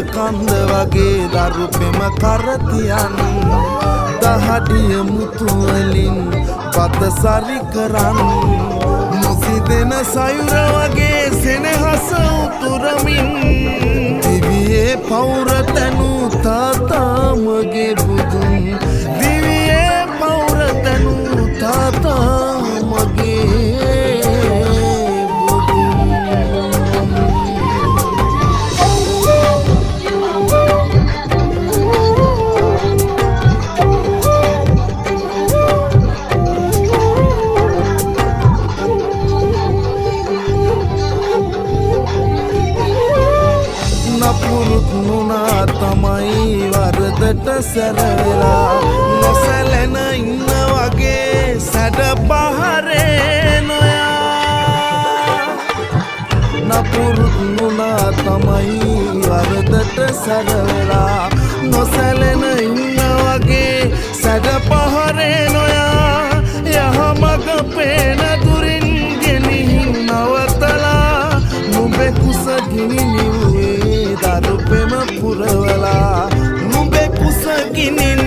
කන්ද වගේ දරු පෙම කරතියන් දහඩිය මුතු වලින් පත සරි කරන් මුසිදෙන සයුර වගේ සෙනෙහස උතුරමින් දිවියේ පෞර තනු තාතා මගේ බුදුන් දිවියේ පෞර තනු තාතා මගේ තමයි වරදට සැරවෙලා නොසැලෙන ඉන්න වගේ සැඩ පහරේ නොයා නපුරුුණා තමයි වරදට සැරවෙලා නොසැලෙන ඉන්න වගේ සැඩ පහරේ නොයා යහමග පේන දුරින් ගෙනිහින් නවතලා නුඹෙ කුස ගිනි නිව්වේ දරු පෙම පුරවලා නුඹෙ කුස ගිනි